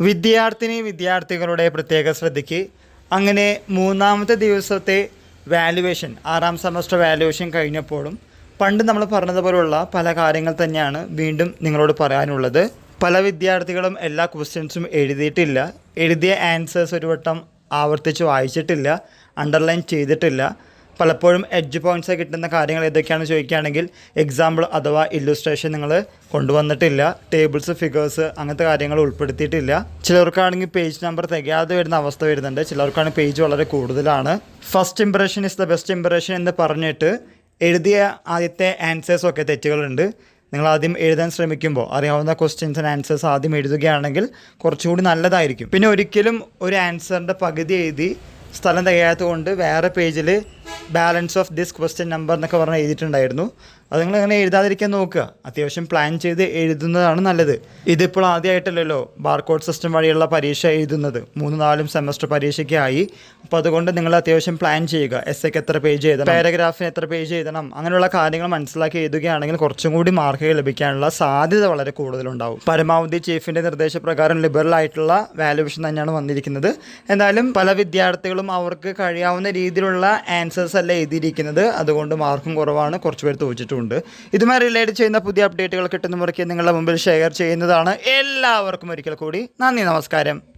വിദ്യാർത്ഥികളുടെ പ്രത്യേക ശ്രദ്ധയ്ക്ക് അങ്ങനെ മൂന്നാമത്തെ ദിവസത്തെ വാല്യുവേഷൻ 6ാം സെമസ്റ്റർ വാല്യുവേഷൻ കഴിഞ്ഞപ്പോഴും പണ്ട് നമ്മൾ പറഞ്ഞതുപോലുള്ള പല കാര്യങ്ങൾ തന്നെയാണ് വീണ്ടും നിങ്ങളോട് പറയാനുള്ളത്. പല വിദ്യാർത്ഥികളും എല്ലാ ക്വസ്റ്റ്യൻസും എഴുതിയിട്ടില്ല, എഴുതിയ ആൻസേഴ്സ് ഒരു വട്ടം ആവർത്തിച്ച് വായിച്ചിട്ടില്ല, അണ്ടർലൈൻ ചെയ്തിട്ടില്ല. പലപ്പോഴും എഡ്ജ് പോയിൻറ്റ്സ് കിട്ടുന്ന കാര്യങ്ങൾ ഏതൊക്കെയാണെന്ന് ചോദിക്കുകയാണെങ്കിൽ എക്സാമ്പിൾ അഥവാ ഇല്ലുസ്ട്രേഷൻ നിങ്ങൾ കൊണ്ടുവന്നിട്ടില്ല, ടേബിൾസ് ഫിഗേഴ്സ് അങ്ങനത്തെ കാര്യങ്ങൾ ഉൾപ്പെടുത്തിയിട്ടില്ല. ചിലർക്കാണെങ്കിൽ പേജ് നമ്പർ തികയാതെ വരുന്ന അവസ്ഥ വരുന്നുണ്ട്, ചിലർക്കാണെങ്കിൽ പേജ് വളരെ കൂടുതലാണ്. First impression is the best impression എന്ന് പറഞ്ഞിട്ട് എഴുതിയ ആദ്യത്തെ ആൻസേഴ്സൊക്കെ തെറ്റുകളുണ്ട്. നിങ്ങൾ ആദ്യം എഴുതാൻ ശ്രമിക്കുമ്പോൾ അറിയാവുന്ന ക്വസ്റ്റ്യൻസ് ആൻഡ് ആൻസേഴ്സ് ആദ്യം എഴുതുകയാണെങ്കിൽ കുറച്ചുകൂടി നല്ലതായിരിക്കും. പിന്നെ ഒരിക്കലും ഒരു ആൻസറിൻ്റെ പകുതി എഴുതി സ്ഥലം തികയാത്തത് കൊണ്ട് വേറെ പേജിൽ balance of this question number എന്നൊക്കെ പറഞ്ഞ് എഴുതിയിട്ടുണ്ടായിരുന്നു. അത് നിങ്ങൾ അങ്ങനെ എഴുതാതിരിക്കാൻ നോക്കുക, അത്യാവശ്യം പ്ലാൻ ചെയ്ത് എഴുതുന്നതാണ് നല്ലത്. ഇതിപ്പോൾ ആദ്യമായിട്ടല്ലല്ലോ ബാർകോഡ് സിസ്റ്റം വഴിയുള്ള പരീക്ഷ എഴുതുന്നത്, 3-4 സെമസ്റ്റർ പരീക്ഷയ്ക്കായി. അപ്പോൾ അതുകൊണ്ട് നിങ്ങൾ അത്യാവശ്യം പ്ലാൻ ചെയ്യുക. എസ്സേക്ക് എത്ര പേജ് എഴുതണം, പാരഗ്രാഫിന് എത്ര പേജ് എഴുതണം, അങ്ങനെയുള്ള കാര്യങ്ങൾ മനസ്സിലാക്കി എഴുതുകയാണെങ്കിൽ കുറച്ചും കൂടി മാർക്കുകൾ ലഭിക്കാനുള്ള സാധ്യത വളരെ കൂടുതലുണ്ടാവും. പരമാവധി ചീഫിൻ്റെ നിർദ്ദേശപ്രകാരം ലിബറൽ ആയിട്ടുള്ള വാല്യുവേഷൻ തന്നെയാണ് വന്നിരിക്കുന്നത്. എന്നാലും പല വിദ്യാർത്ഥികളും അവർക്ക് കഴിയാവുന്ന രീതിയിലുള്ള ആൻസേഴ്സ് അല്ല എഴുതിയിരിക്കുന്നത്, അതുകൊണ്ട് മാർക്കും കുറവാണ്, കുറച്ച് പേർ തോച്ചിട്ടുണ്ട്. ഇതുമായി റിലേറ്റ് ചെയ്യുന്ന പുതിയ അപ്ഡേറ്റുകൾ കിട്ടുന്ന മുറയ്ക്ക് നിങ്ങളുടെ മുമ്പിൽ ഷെയർ ചെയ്യുന്നതാണ്. എല്ലാവർക്കും ഒരിക്കൽ കൂടി നന്ദി, നമസ്കാരം.